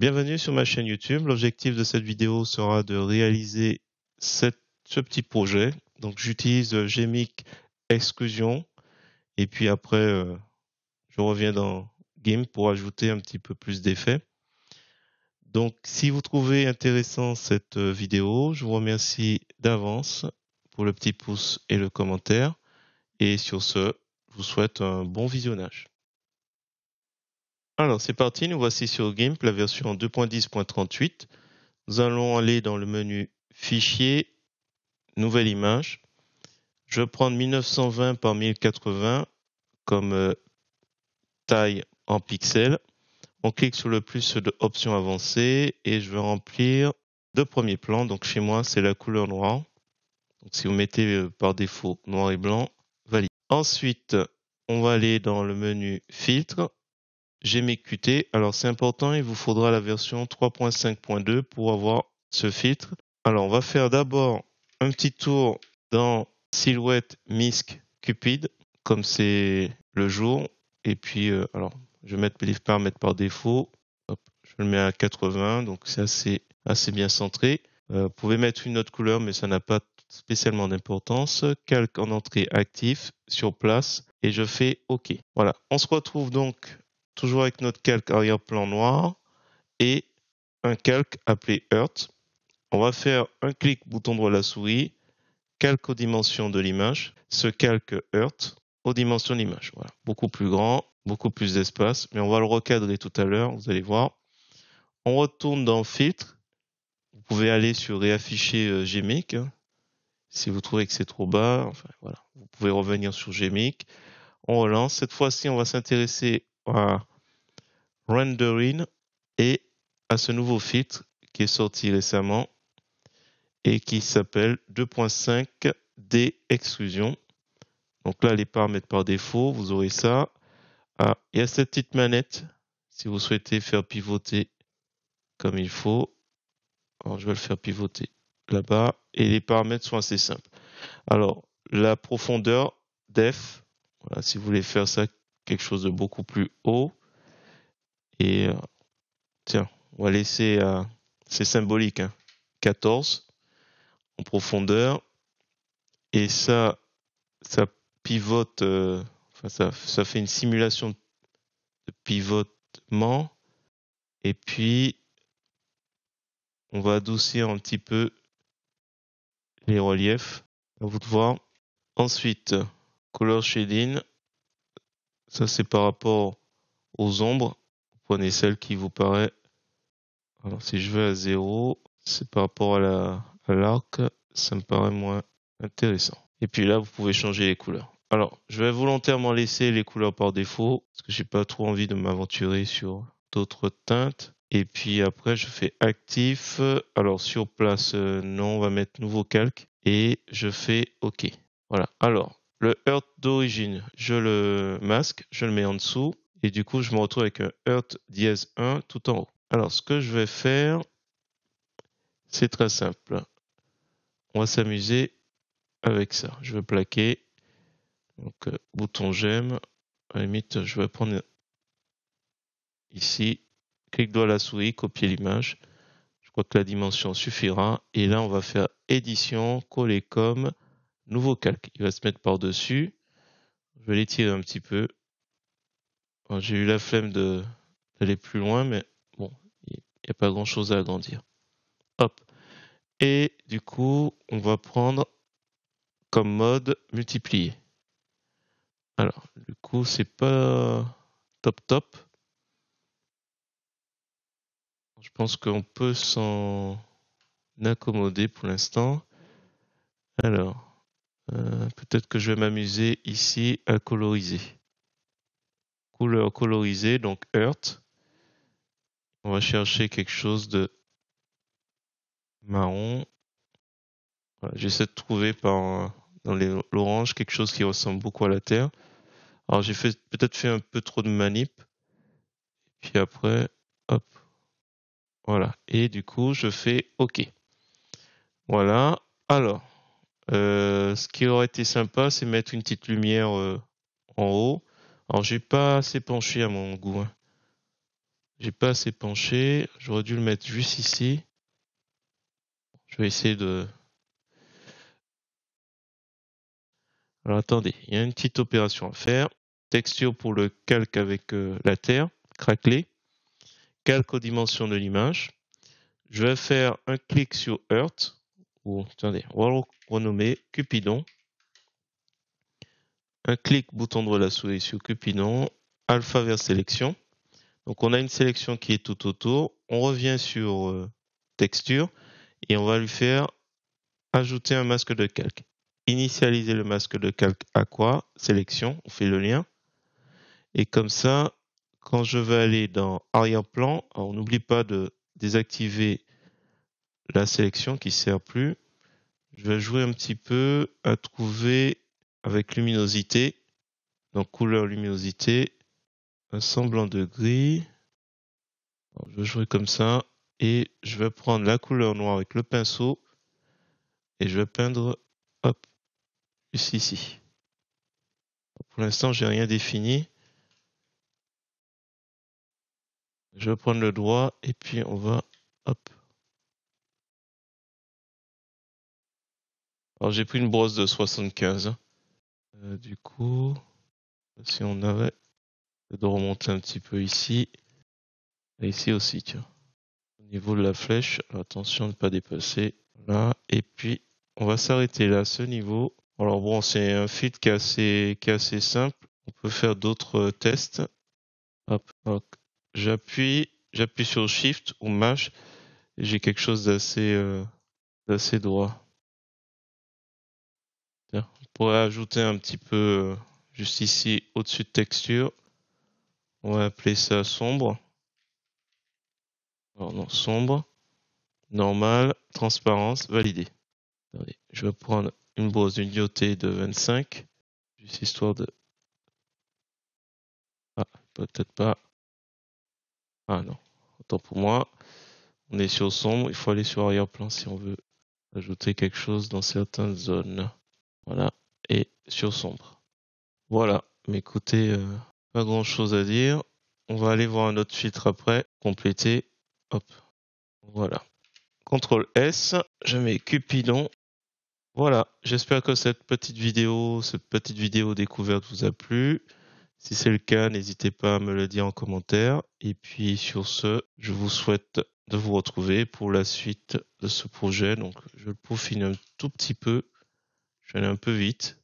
Bienvenue sur ma chaîne YouTube. L'objectif de cette vidéo sera de réaliser ce petit projet. Donc j'utilise Gmic Exclusion et puis après je reviens dans GIMP pour ajouter un petit peu plus d'effets. Donc si vous trouvez intéressant cette vidéo, je vous remercie d'avance pour le petit pouce et le commentaire. Et sur ce, je vous souhaite un bon visionnage. Alors c'est parti, nous voici sur GIMP, la version 2.10.38. Nous allons aller dans le menu Fichier, Nouvelle image. Je vais prendre 1920 par 1080 comme taille en pixels. On clique sur le plus de options avancées et je vais remplir deux premiers plans. Donc chez moi, c'est la couleur noire. Donc si vous mettez par défaut noir et blanc, valide. Ensuite, on va aller dans le menu Filtre. Gmic Qt. Alors c'est important, il vous faudra la version 3.5.2 pour avoir ce filtre. Alors on va faire d'abord un petit tour dans Silhouette Misc Cupid, comme c'est le jour. Et puis alors je vais mettre les paramètres par défaut. Hop, je le mets à 80, donc c'est assez bien centré. Vous pouvez mettre une autre couleur, mais ça n'a pas spécialement d'importance. Calque en entrée actif sur place et je fais OK. Voilà, on se retrouve donc toujours avec notre calque arrière-plan noir et un calque appelé Earth. On va faire un clic bouton droit de la souris, calque aux dimensions de l'image, ce calque Earth aux dimensions de l'image. Voilà, beaucoup plus grand, beaucoup plus d'espace, mais on va le recadrer tout à l'heure, vous allez voir. On retourne dans Filtre. Vous pouvez aller sur Réafficher Gmic. Si vous trouvez que c'est trop bas, enfin voilà, vous pouvez revenir sur Gmic. On relance. Cette fois-ci, on va s'intéresser à Rendering et à ce nouveau filtre qui est sorti récemment et qui s'appelle 2.5D Exclusion. Donc là, les paramètres par défaut, vous aurez ça. Ah, il y a cette petite manette si vous souhaitez faire pivoter comme il faut. Alors, je vais le faire pivoter là-bas et les paramètres sont assez simples. Alors, la profondeur def, voilà, si vous voulez faire ça quelque chose de beaucoup plus haut. Et tiens, on va laisser, c'est symbolique, hein, 14 en profondeur. Et ça pivote, enfin ça fait une simulation de pivotement. Et puis, on va adoucir un petit peu les reliefs, à vous de voir. Ensuite, Color Shading, ça c'est par rapport aux ombres. Vous prenez celle qui vous paraît. Alors si je vais à 0, c'est par rapport à l'arc, ça me paraît moins intéressant. Et puis là, vous pouvez changer les couleurs. Alors, je vais volontairement laisser les couleurs par défaut, parce que j'ai pas trop envie de m'aventurer sur d'autres teintes. Et puis après, je fais actif. Alors sur place, non, on va mettre nouveau calque. Et je fais OK. Voilà. Alors, le Earth d'origine, je le masque, je le mets en dessous. Et du coup, je me retrouve avec un Earth dièse 1 tout en haut. Alors, ce que je vais faire, c'est très simple. On va s'amuser avec ça. Je vais plaquer. Donc, bouton j'aime. À la limite, je vais prendre ici. Clic droit à la souris, copier l'image. Je crois que la dimension suffira. Et là, on va faire édition, coller comme, nouveau calque. Il va se mettre par-dessus. Je vais l'étirer un petit peu. J'ai eu la flemme d'aller plus loin, mais bon, il n'y a pas grand-chose à agrandir. Hop. Et du coup, on va prendre comme mode multiplier. Alors, du coup, c'est pas top. Je pense qu'on peut s'en accommoder pour l'instant. Alors, peut-être que je vais m'amuser ici à coloriser. Couleur colorisée, donc Earth. On va chercher quelque chose de marron. Voilà, j'essaie de trouver dans l'orange quelque chose qui ressemble beaucoup à la terre. Alors j'ai peut-être fait un peu trop de manip. Puis après, hop, voilà. Et du coup, je fais OK. Voilà. Alors, ce qui aurait été sympa, c'est mettre une petite lumière en haut. Alors, j'ai pas assez penché à mon goût, hein. j'ai pas assez penché. J'aurais dû le mettre juste ici. Je vais essayer de... Alors attendez, il y a une petite opération à faire. Texture pour le calque avec la terre, craquelé. Calque aux dimensions de l'image. Je vais faire un clic sur Earth. Ou, attendez, on va le renommer Cupidon. Un clic, bouton droit de la souris sur Cupidon. Alpha vers sélection. Donc on a une sélection qui est tout autour. On revient sur texture et on va lui faire ajouter un masque de calque. Initialiser le masque de calque à quoi? Sélection, on fait le lien. Et comme ça, quand je vais aller dans arrière-plan, on n'oublie pas de désactiver la sélection qui ne sert plus. Je vais jouer un petit peu à trouver avec luminosité, donc couleur luminosité, un semblant de gris. Alors, je vais jouer comme ça et je vais prendre la couleur noire avec le pinceau et je vais peindre, hop, juste ici. Pour l'instant, j'ai rien défini. Je vais prendre le droit et puis on va, hop. Alors j'ai pris une brosse de 75. Du coup, si on avait de remonter un petit peu ici et ici aussi, tiens. Au niveau de la flèche, attention de ne pas dépasser. Là, et puis on va s'arrêter là, à ce niveau. Alors bon, c'est un filtre qui est assez simple. On peut faire d'autres tests. Hop, hop. J'appuie sur Shift ou Mâche et j'ai quelque chose d'assez droit. Tiens, on pourrait ajouter un petit peu juste ici au-dessus de texture. On va appeler ça sombre. Alors non, sombre, normal, transparence, validé. Attendez, je vais prendre une brosse d'une IoT de 25, juste histoire de... Ah, peut-être pas. Ah non, autant pour moi. On est sur sombre, il faut aller sur arrière-plan si on veut ajouter quelque chose dans certaines zones. Voilà, et sur sombre. Voilà, mais écoutez, pas grand-chose à dire. On va aller voir un autre filtre après, compléter. Hop, voilà. CTRL S, je mets Cupidon. Voilà, j'espère que cette petite vidéo découverte vous a plu. Si c'est le cas, n'hésitez pas à me le dire en commentaire. Et puis sur ce, je vous souhaite de vous retrouver pour la suite de ce projet. Donc je le peaufine un tout petit peu. Je vais aller un peu vite.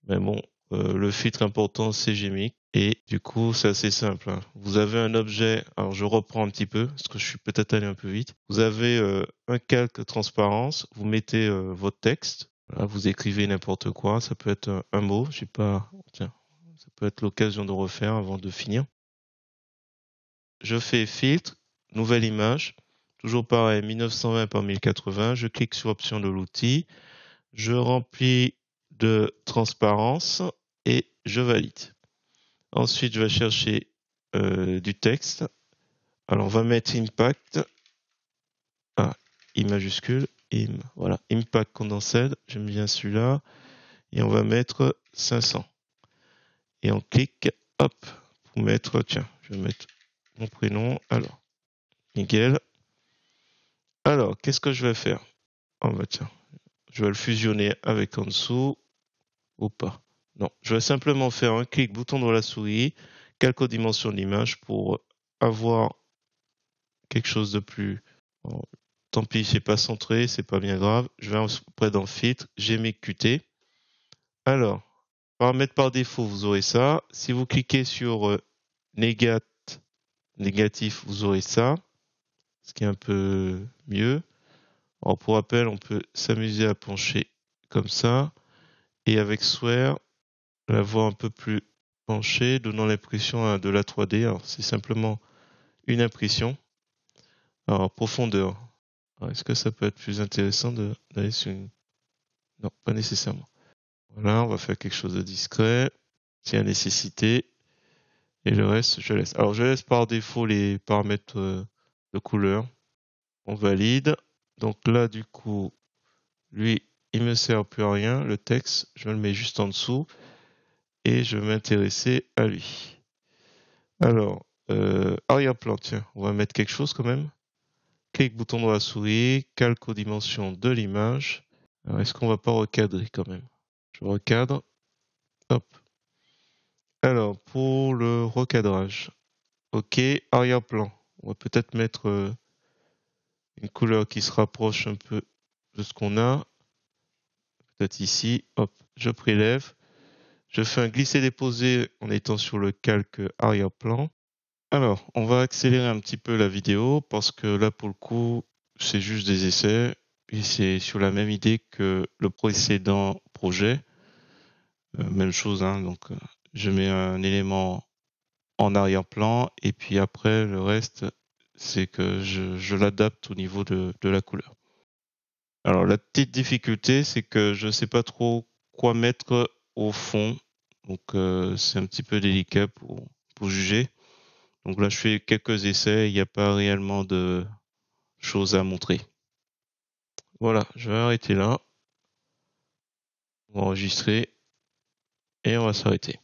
Mais bon, le filtre important c'est Gmix. Et du coup, c'est assez simple, hein. Vous avez un objet, alors je reprends un petit peu, parce que je suis peut-être allé un peu vite. Vous avez un calque transparence, vous mettez votre texte. Là, vous écrivez n'importe quoi, ça peut être un mot, j'ai pas, tiens, ça peut être l'occasion de refaire avant de finir. Je fais filtre, nouvelle image, toujours pareil, 1920 par 1080. Je clique sur option de l'outil, je remplis de transparence et je valide. Ensuite, je vais chercher du texte. Alors, on va mettre impact. Ah, I majuscule. Voilà, impact condensed. J'aime bien celui-là. Et on va mettre 500. Et on clique, hop, pour mettre, tiens, je vais mettre mon prénom. Alors, Miguel. Alors, qu'est-ce que je vais faire? Oh, bah, tiens, je vais le fusionner avec en dessous. Ou pas. Non, je vais simplement faire un clic, bouton de la souris, quelques dimensions de l'image pour avoir quelque chose de plus. Bon, tant pis, c'est pas centré, c'est pas bien grave. Je vais après dans filtre, Gmix QT. Alors, paramètres par défaut, vous aurez ça. Si vous cliquez sur négatif, vous aurez ça, ce qui est un peu mieux. Alors, pour rappel, on peut s'amuser à pencher comme ça. Et avec Swear, la voir un peu plus penchée, donnant l'impression de la 3D. Alors, c'est simplement une impression. Alors, profondeur. Est-ce que ça peut être plus intéressant d'aller sur une... Non, pas nécessairement. Voilà, on va faire quelque chose de discret, si à nécessité. Et le reste, je laisse. Alors, je laisse par défaut les paramètres de couleur. On valide. Donc là, du coup, lui, il me sert plus à rien. Le texte, je le mets juste en dessous. Et je vais m'intéresser à lui. Alors, Arrière-plan, tiens, on va mettre quelque chose quand même. Clic bouton droit souris, calque aux dimensions de l'image. Alors, est-ce qu'on va pas recadrer quand même? Je recadre. Hop. Alors, pour le recadrage. Ok, arrière-plan. On va peut-être mettre une couleur qui se rapproche un peu de ce qu'on a. Peut-être ici. Hop, je prélève. Je fais un glisser-déposer en étant sur le calque arrière-plan. Alors, on va accélérer un petit peu la vidéo parce que là, pour le coup, c'est juste des essais et c'est sur la même idée que le précédent projet. Même chose, hein, donc je mets un élément en arrière-plan et puis après, le reste, c'est que je l'adapte au niveau de la couleur. Alors, la petite difficulté, c'est que je ne sais pas trop quoi mettre au fond. Donc, c'est un petit peu délicat pour juger. Donc là, je fais quelques essais. Il n'y a pas réellement de choses à montrer. Voilà, je vais arrêter là. On va enregistrer et on va s'arrêter.